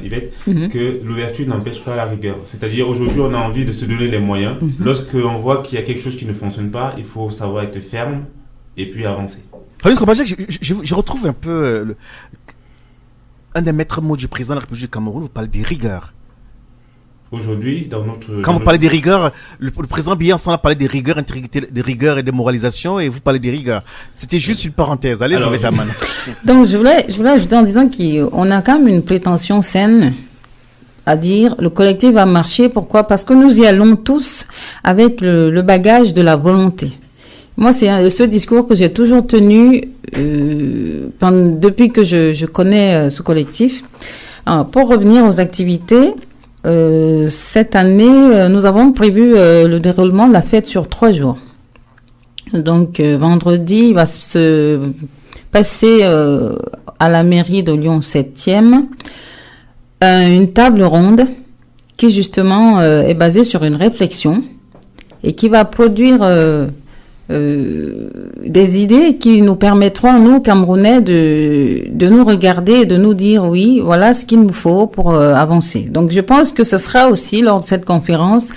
Yvette, que l'ouverture n'empêche pas la rigueur. C'est-à-dire, aujourd'hui, on a envie de se donner les moyens. Lorsqu'on voit qu'il y a quelque chose qui ne fonctionne pas, il faut savoir être ferme et puis avancer. Khalid Kobajiak, je retrouve un peu un des maîtres mots du président de la République du Cameroun, vous parlez des rigueurs. Aujourd'hui, dans notre... Quand vous parlez des rigueurs, le président Biya a parlé des rigueurs, des rigueurs et des moralisations, et vous parlez des rigueurs. C'était juste une parenthèse. Allez, Alors, Yvette Amana. Donc, je voulais ajouter en disant qu'on a quand même une prétention saine à dire le collectif va marcher. Pourquoi? Parce que nous y allons tous avec le bagage de la volonté. Moi, c'est ce discours que j'ai toujours tenu depuis que je connais ce collectif. Alors, pour revenir aux activités, cette année, nous avons prévu le déroulement de la fête sur 3 jours. Donc, vendredi, il va se passer à la mairie de Lyon 7e une table ronde qui, justement, est basée sur une réflexion et qui va produire des idées qui nous permettront, nous, Camerounais, de nous regarder et de nous dire, oui, voilà ce qu'il nous faut pour avancer. Donc, je pense que ce sera aussi, lors de cette conférence,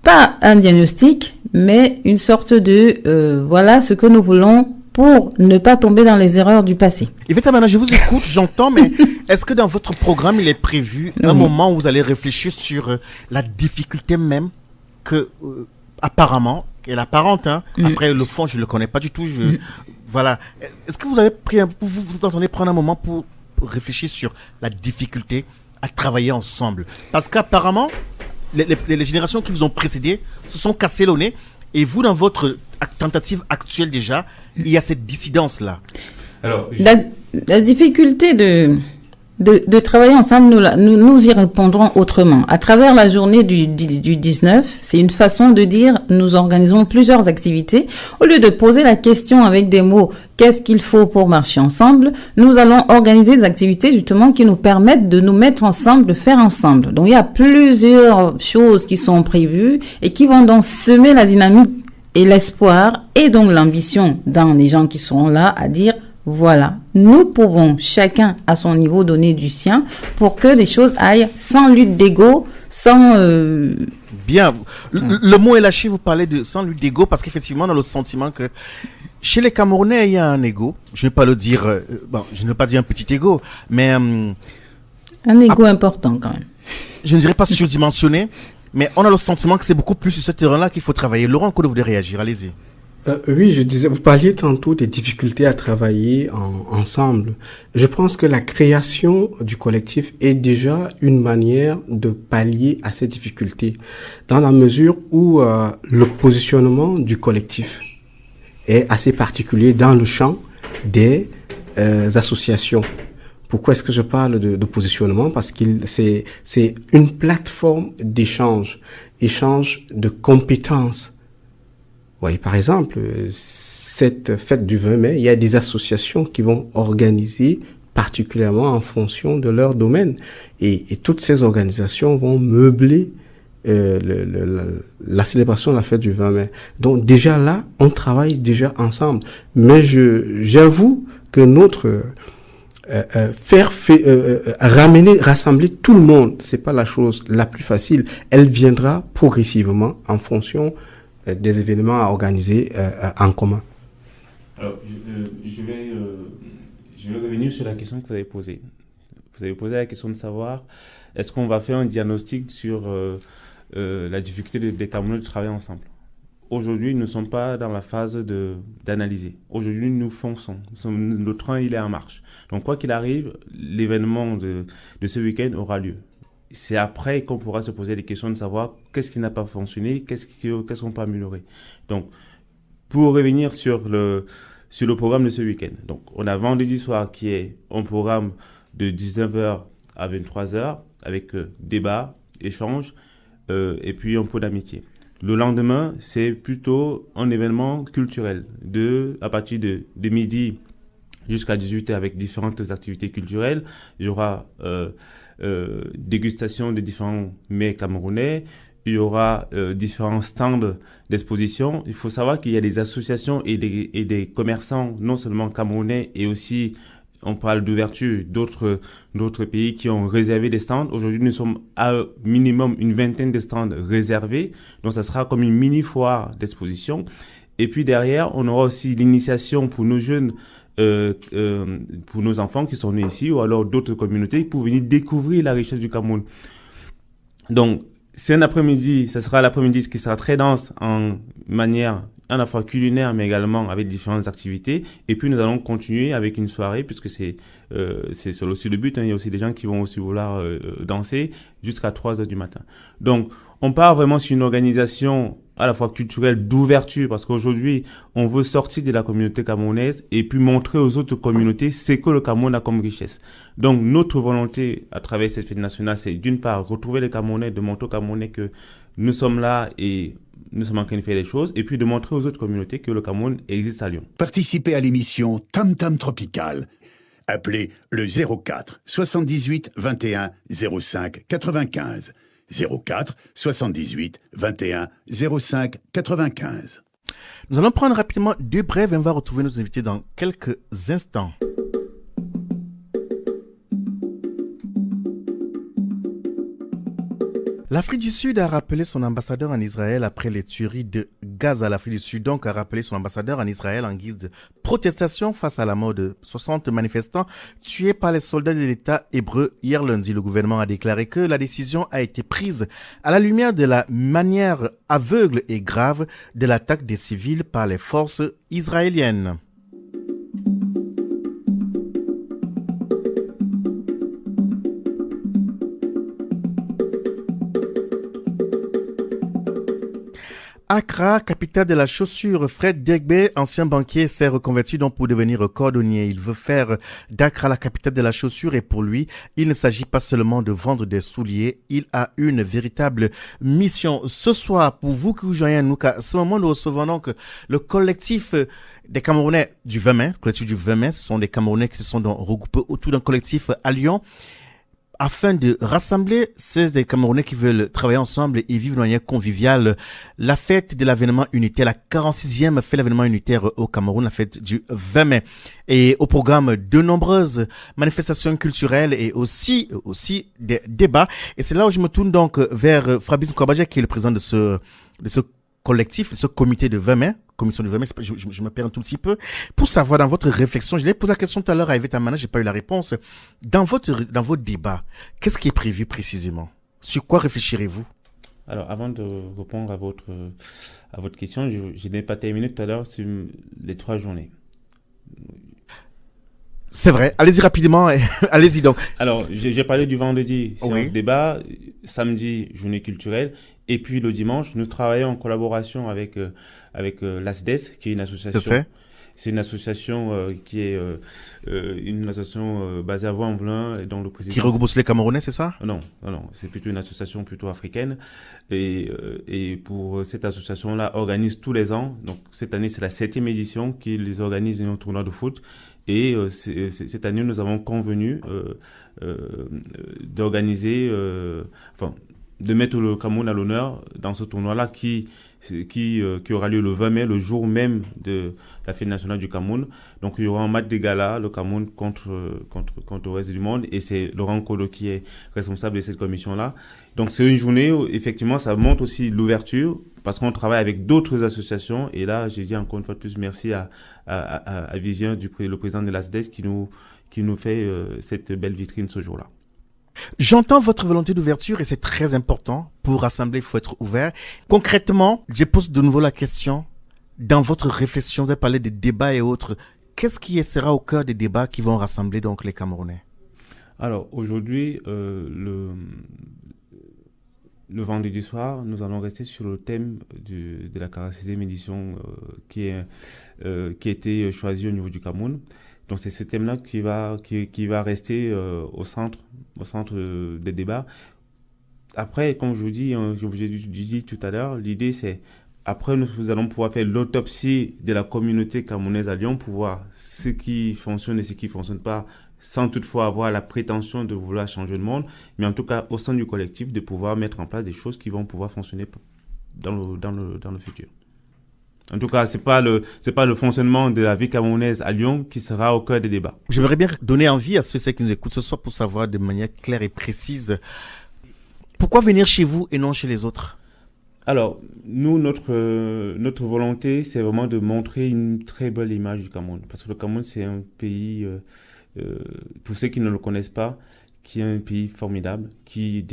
pas un diagnostic, mais une sorte de, voilà ce que nous voulons pour ne pas tomber dans les erreurs du passé. Yvette Amana, je vous écoute, j'entends, mais est-ce que dans votre programme, il est prévu un moment où vous allez réfléchir sur la difficulté même que, apparemment, elle est apparente, hein. Après le fond je le connais pas du tout, voilà. Est-ce que vous avez vous entendez prendre un moment pour réfléchir sur la difficulté à travailler ensemble, parce qu'apparemment les générations qui vous ont précédé se sont cassées le nez, et vous, dans votre tentative actuelle déjà, il y a cette dissidence là. Alors, La difficulté de travailler ensemble, nous y répondrons autrement. À travers la journée du 19, c'est une façon de dire, nous organisons plusieurs activités. Au lieu de poser la question avec des mots, qu'est-ce qu'il faut pour marcher ensemble, nous allons organiser des activités justement qui nous permettent de nous mettre ensemble, de faire ensemble. Donc il y a plusieurs choses qui sont prévues et qui vont donc semer la dynamique et l'espoir et donc l'ambition dans les gens qui seront là à dire, voilà, nous pouvons chacun à son niveau donner du sien pour que les choses aillent sans lutte d'ego, sans... Bien, le mot est lâché, vous parlez de sans lutte d'ego, parce qu'effectivement, on a le sentiment que chez les Camerounais, il y a un ego. Je ne vais pas le dire, je ne vais pas dire un petit ego, mais... un ego important quand même. Je ne dirais pas surdimensionné, mais on a le sentiment que c'est beaucoup plus sur ce terrain-là qu'il faut travailler. Laurent, quand vous voulez réagir, allez-y. Oui, je disais, vous parliez tantôt des difficultés à travailler ensemble. Je pense que la création du collectif est déjà une manière de pallier à ces difficultés, dans la mesure où le positionnement du collectif est assez particulier dans le champ des associations. Pourquoi est-ce que je parle de positionnement? Parce que c'est une plateforme d'échange de compétences. Oui, par exemple, cette fête du 20 mai, il y a des associations qui vont organiser particulièrement en fonction de leur domaine. Et toutes ces organisations vont meubler la célébration de la fête du 20 mai. Donc déjà là, on travaille déjà ensemble. Mais j'avoue que notre rassembler tout le monde, c'est pas la chose la plus facile. Elle viendra progressivement en fonction des événements à organiser en commun. Alors, je vais revenir sur la question que vous avez posée. Vous avez posé la question de savoir, est-ce qu'on va faire un diagnostic sur la difficulté des Camerounais de travailler ensemble? Aujourd'hui, nous ne sommes pas dans la phase d'analyser. Aujourd'hui, nous fonçons. Le train, il est en marche. Donc, quoi qu'il arrive, l'événement de ce week-end aura lieu. C'est après qu'on pourra se poser des questions de savoir qu'est-ce qui n'a pas fonctionné, qu'est-ce qu'on peut améliorer. Donc, pour revenir sur sur le programme de ce week-end. Donc, on a vendredi soir qui est un programme de 19h à 23h avec débat, échange et puis un peu d'amitié. Le lendemain, c'est plutôt un événement culturel à partir de midi jusqu'à 18h avec différentes activités culturelles. Il y aura dégustation de différents mets camerounais. Il y aura différents stands d'exposition. Il faut savoir qu'il y a des associations et des commerçants, non seulement camerounais, et aussi, on parle d'ouverture d'autres pays qui ont réservé des stands. Aujourd'hui, nous sommes à minimum une vingtaine de stands réservés. Donc, ça sera comme une mini-foire d'exposition. Et puis derrière, on aura aussi l'initiation pour nos jeunes, pour nos enfants qui sont nés ici, ou alors d'autres communautés, pour venir découvrir la richesse du Cameroun. Donc, c'est un après-midi, ça sera l'après-midi qui sera très dense en manière à la fois culinaire, mais également avec différentes activités. Et puis, nous allons continuer avec une soirée, puisque c'est aussi le but. Il y a aussi des gens qui vont aussi vouloir danser jusqu'à 3h du matin. Donc, on part vraiment sur une organisation à la fois culturelle d'ouverture, parce qu'aujourd'hui, on veut sortir de la communauté camerounaise et puis montrer aux autres communautés ce que le Cameroun a comme richesse. Donc, notre volonté à travers cette fête nationale, c'est d'une part retrouver les Camerounais, de montrer aux Camerounais que nous sommes là et nous sommes en train de faire des choses, et puis de montrer aux autres communautés que le Cameroun existe à Lyon. Participez à l'émission Tam Tam Tropical. Appelez le 04 78 21 05 95. 04 78 21 05 95. Nous allons prendre rapidement 2 brèves et on va retrouver nos invités dans quelques instants. L'Afrique du Sud a rappelé son ambassadeur en Israël après les tueries de Gaza. L'Afrique du Sud donc a rappelé son ambassadeur en Israël en guise de protestation face à la mort de 60 manifestants tués par les soldats de l'État hébreu hier lundi. Le gouvernement a déclaré que la décision a été prise à la lumière de la manière aveugle et grave de l'attaque des civils par les forces israéliennes. Accra, capitale de la chaussure, Fred Degbe, ancien banquier, s'est reconverti donc pour devenir cordonnier. Il veut faire d'Accra la capitale de la chaussure et pour lui, il ne s'agit pas seulement de vendre des souliers, il a une véritable mission. Ce soir, pour vous qui vous joignez à nous, à ce moment, nous recevons donc le collectif des Camerounais du 20 mai. Le collectif du 20 mai, ce sont des Camerounais qui se sont donc regroupés autour d'un collectif à Lyon, afin de rassembler ces Camerounais qui veulent travailler ensemble et vivre de manière conviviale. La fête de l'avènement unitaire, la 46e fête de l'avènement unitaire au Cameroun, la fête du 20 mai. Et au programme de nombreuses manifestations culturelles et aussi des débats. Et c'est là où je me tourne donc vers Fabrice Nkwabaja, qui est le président de ce collectif, ce comité de 20 mai, commission de 20 mai, je me perds un tout petit peu, pour savoir dans votre réflexion, je l'ai posé la question tout à l'heure à Yvette Amana, j'ai pas eu la réponse. Dans votre débat, qu'est-ce qui est prévu précisément? Sur quoi réfléchirez-vous? Alors, avant de répondre à votre question, je n'ai pas terminé tout à l'heure sur les 3 journées. C'est vrai, allez-y rapidement, allez-y donc. Alors, j'ai parlé du vendredi, séance oui. débat, samedi, journée culturelle, et puis le dimanche, nous travaillons en collaboration avec l'ASDES, qui est une association. C'est une association qui est une association basée à Voix-en-Velin, dont le président... Qui regroupe aussi les Camerounais, c'est ça? Non, c'est plutôt une association plutôt africaine. Et pour cette association-là, organise tous les ans. Donc cette année, c'est la 7e édition qu'ils organisent un tournoi de foot. Et cette année, nous avons convenu d'organiser, de mettre le Cameroun à l'honneur dans ce tournoi-là qui aura lieu le 20 mai, le jour même de la fête nationale du Cameroun. Donc il y aura un match de gala, le Cameroun contre le reste du monde, et c'est Laurent Kodo qui est responsable de cette commission-là. Donc c'est une journée où effectivement ça montre aussi l'ouverture, parce qu'on travaille avec d'autres associations, et là j'ai dit encore une fois de plus merci à Vivien, le président de l'ASDES, qui nous fait cette belle vitrine ce jour-là. J'entends votre volonté d'ouverture et c'est très important. Pour rassembler, il faut être ouvert. Concrètement, je pose de nouveau la question. Dans votre réflexion, vous avez parlé des débats et autres. Qu'est-ce qui sera au cœur des débats qui vont rassembler donc les Camerounais? Alors aujourd'hui, le vendredi soir, nous allons rester sur le thème de la 46e édition qui a été choisi au niveau du Cameroun. Donc c'est ce thème-là qui va rester au centre des débats. Après, comme je vous dis, je vous ai dit tout à l'heure, l'idée c'est, après nous allons pouvoir faire l'autopsie de la communauté camerounaise à Lyon pour voir ce qui fonctionne et ce qui ne fonctionne pas, sans toutefois avoir la prétention de vouloir changer le monde, mais en tout cas au sein du collectif de pouvoir mettre en place des choses qui vont pouvoir fonctionner dans le futur. En tout cas, c'est pas le fonctionnement de la vie camerounaise à Lyon qui sera au cœur des débats. J'aimerais bien donner envie à ceux qui nous écoutent ce soir pour savoir de manière claire et précise pourquoi venir chez vous et non chez les autres. Alors, nous, notre volonté, c'est vraiment de montrer une très belle image du Cameroun. Parce que le Cameroun, c'est un pays, pour ceux qui ne le connaissent pas, qui est un pays formidable, qui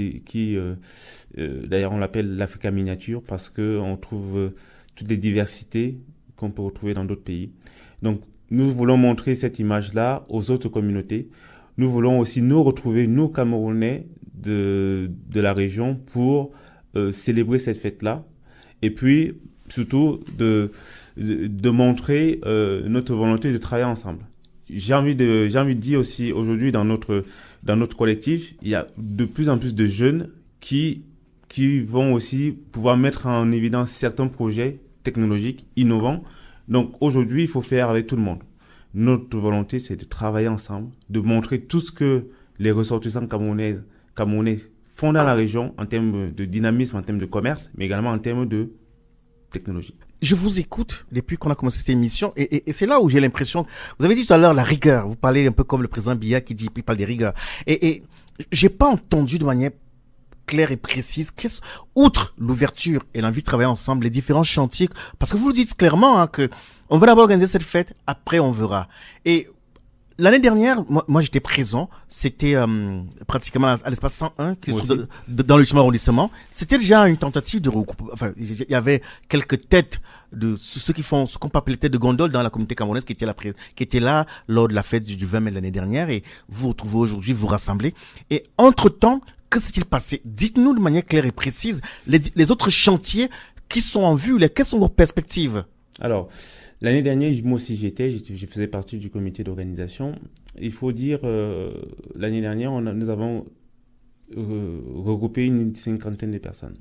d'ailleurs, on l'appelle l'Afrique miniature parce qu'on trouve toutes les diversités qu'on peut retrouver dans d'autres pays. Donc, nous voulons montrer cette image-là aux autres communautés. Nous voulons aussi nous retrouver, nous, Camerounais de la région, pour célébrer cette fête-là. Et puis, surtout, de montrer notre volonté de travailler ensemble. J'ai envie de dire aussi, aujourd'hui, dans notre collectif, il y a de plus en plus de jeunes qui vont aussi pouvoir mettre en évidence certains projets technologiques innovants. Donc, aujourd'hui, il faut faire avec tout le monde. Notre volonté, c'est de travailler ensemble, de montrer tout ce que les ressortissants camerounais font dans la région en termes de dynamisme, en termes de commerce, mais également en termes de technologie. Je vous écoute depuis qu'on a commencé cette émission et c'est là où j'ai l'impression, vous avez dit tout à l'heure la rigueur, vous parlez un peu comme le président Biya qui parle des rigueurs. Et j'ai pas entendu de manière claire et précise, outre l'ouverture et l'envie de travailler ensemble, les différents chantiers, parce que vous le dites clairement que on va d'abord organiser cette fête, après on verra. Et l'année dernière, moi j'étais présent, c'était pratiquement à l'espace 101, qui se trouve dans le 8e arrondissement. C'était déjà une tentative de regroupement. Enfin, il y avait quelques têtes de ceux qui font ce qu'on peut appeler têtes de gondole dans la communauté camerounaise qui étaient là lors de la fête du 20 mai l'année dernière, et vous vous retrouvez aujourd'hui, vous rassemblez. Et entre-temps, que s'est-il passé? Dites-nous de manière claire et précise les autres chantiers qui sont en vue, quelles sont vos perspectives? Alors, l'année dernière, moi aussi je faisais partie du comité d'organisation. Il faut dire, l'année dernière, nous avons regroupé une 50aine de personnes.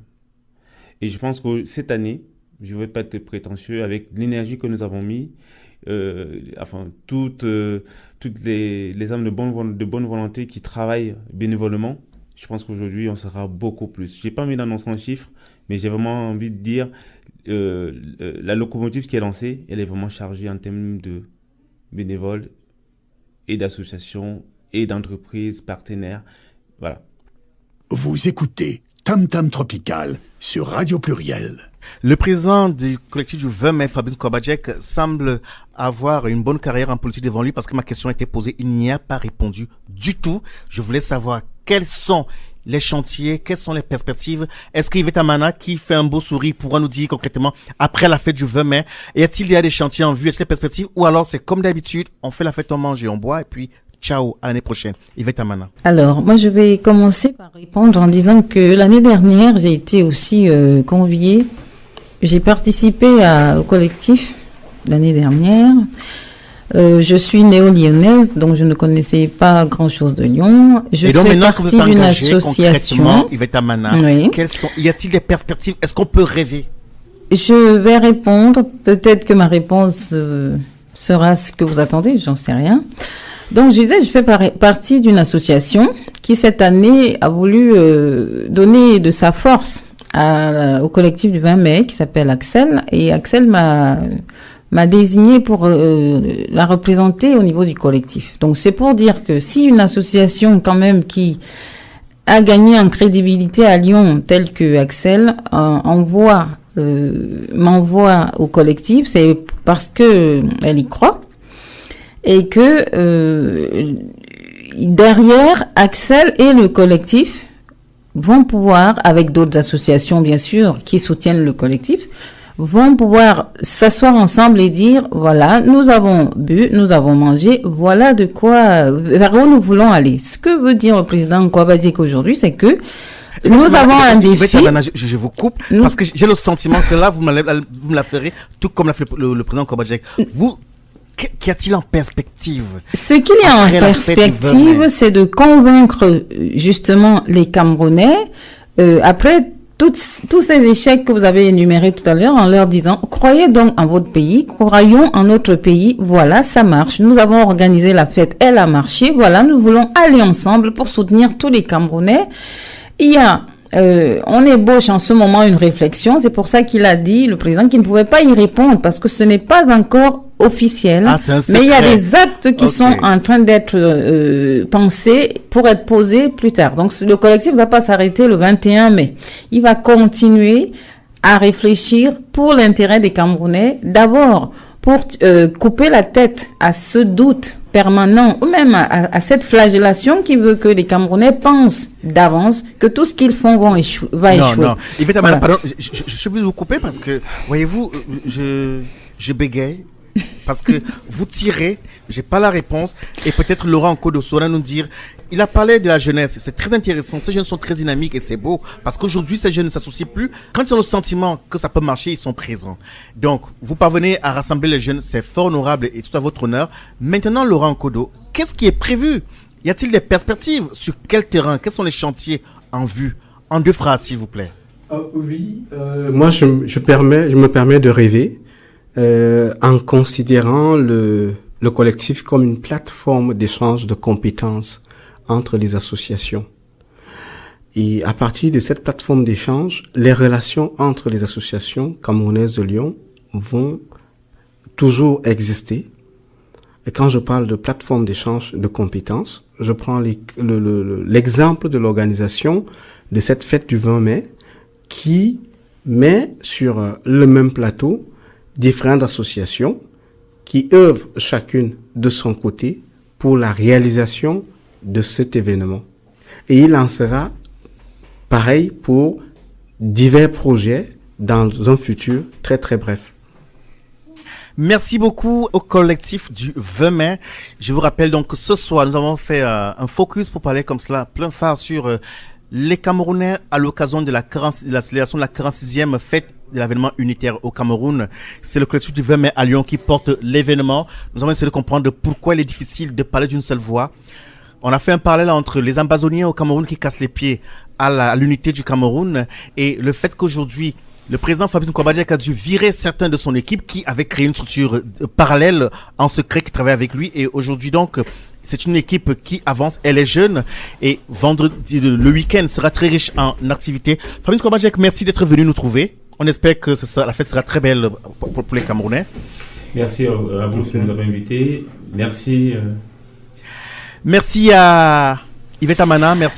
Et je pense que cette année, je ne vais pas être prétentieux, avec l'énergie que nous avons mis, toutes les âmes de bonne volonté qui travaillent bénévolement, je pense qu'aujourd'hui, on sera beaucoup plus. Je n'ai pas mis d'annonce en chiffres, mais j'ai vraiment envie de dire, la locomotive qui est lancée, elle est vraiment chargée en termes de bénévoles et d'associations et d'entreprises partenaires. Voilà. Vous écoutez Tam Tam Tropical sur Radio Pluriel. Le président du collectif du 20 mai, Fabrice Kouabadjek, semble avoir une bonne carrière en politique devant lui parce que ma question a été posée. Il n'y a pas répondu du tout. Je voulais savoir quels sont les chantiers, quelles sont les perspectives. Est-ce qu'Yvette Amana, qui fait un beau sourire, pourra nous dire concrètement, après la fête du 20 mai, y a-t-il des chantiers en vue, est-ce que les perspectives, ou alors c'est comme d'habitude, on fait la fête, on mange et on boit, et puis ciao, à l'année prochaine. Yvette Amana. Alors, moi je vais commencer par répondre en disant que l'année dernière, j'ai été aussi conviée, j'ai participé au collectif l'année dernière. Je suis néo-lyonnaise, donc je ne connaissais pas grand-chose de Lyon. Je fais partie d'une association. Yvette Amana, oui. Y a-t-il des perspectives? Est-ce qu'on peut rêver? Je vais répondre. Peut-être que ma réponse sera ce que vous attendez, j'en sais rien. Donc, je disais, je fais partie d'une association qui, cette année, a voulu donner de sa force au collectif du 20 mai, qui s'appelle Axel. Et Axel m'a désigné pour la représenter au niveau du collectif. Donc, c'est pour dire que si une association, quand même, qui a gagné en crédibilité à Lyon, telle que Axel, m'envoie au collectif, c'est parce que elle y croit. Et que derrière, Axel et le collectif vont pouvoir, avec d'autres associations bien sûr qui soutiennent le collectif, vont pouvoir s'asseoir ensemble et dire, voilà, nous avons bu, nous avons mangé, voilà vers où nous voulons aller. Ce que veut dire le président Kouabadjek aujourd'hui, c'est que Nous avons un défi. Je vous coupe parce que j'ai le sentiment que là, vous me la ferez, tout comme l'a fait le président Kobajek. Vous, qu'y a-t-il en perspective? Ce qu'il y a en perspective, c'est de convaincre justement les Camerounais, après tous ces échecs que vous avez énumérés tout à l'heure, en leur disant, croyez donc en votre pays, croyons en notre pays, voilà, ça marche. Nous avons organisé la fête, elle a marché, voilà, nous voulons aller ensemble pour soutenir tous les Camerounais. Il y a, on ébauche en ce moment une réflexion, c'est pour ça qu'il a dit, le président, qu'il ne pouvait pas y répondre, parce que ce n'est pas encore officiel, mais il y a des actes qui sont en train d'être pensés pour être posés plus tard. Donc le collectif ne va pas s'arrêter le 21 mai. Il va continuer à réfléchir pour l'intérêt des Camerounais, d'abord pour couper la tête à ce doute permanent ou même à cette flagellation qui veut que les Camerounais pensent d'avance que tout ce qu'ils font va échouer. Non. Pardon, je suis obligé de vous couper parce que, voyez-vous, je bégaye. Parce que vous tirez, j'ai pas la réponse, et peut-être Laurent Nkodo saura nous dire. Il a parlé de la jeunesse, c'est très intéressant. Ces jeunes sont très dynamiques et c'est beau, parce qu'aujourd'hui ces jeunes ne s'associent plus. Quand ils ont le sentiment que ça peut marcher, ils sont présents. Donc, vous parvenez à rassembler les jeunes, c'est fort honorable et tout à votre honneur. Maintenant, Laurent Nkodo, qu'est-ce qui est prévu? Y a-t-il des perspectives? Sur quel terrain? Quels sont les chantiers en vue? En 2 phrases, s'il vous plaît. Oui, moi je me permets de rêver. En considérant le collectif comme une plateforme d'échange de compétences entre les associations. Et à partir de cette plateforme d'échange, les relations entre les associations camerounaises de Lyon vont toujours exister. Et quand je parle de plateforme d'échange de compétences, je prends l'exemple de l'organisation de cette fête du 20 mai qui met sur le même plateau différentes associations qui œuvrent chacune de son côté pour la réalisation de cet événement. Et il en sera pareil pour divers projets dans un futur très très bref. Merci beaucoup au collectif du 20 mai. Je vous rappelle donc que ce soir, nous avons fait un focus pour parler comme cela, plein phare sur les Camerounais à l'occasion de la célébration de la 46e fête de l'événement unitaire au Cameroun. C'est le collectif du 20 mai à Lyon qui porte l'événement. Nous avons essayé de comprendre pourquoi il est difficile de parler d'une seule voix. On a fait un parallèle entre les ambazoniens au Cameroun qui cassent les pieds à l'unité du Cameroun et le fait qu'aujourd'hui, le président Fabrice Nkwabadjek a dû virer certains de son équipe qui avaient créé une structure parallèle en secret qui travaille avec lui. Et aujourd'hui donc, c'est une équipe qui avance, elle est jeune et vendredi, le week-end sera très riche en activités. Fabrice Nkwabadjek, merci d'être venu nous trouver. On espère que la fête sera très belle pour les Camerounais. Merci à vous qui nous avez invités. Merci. Merci à Yvette Amana, merci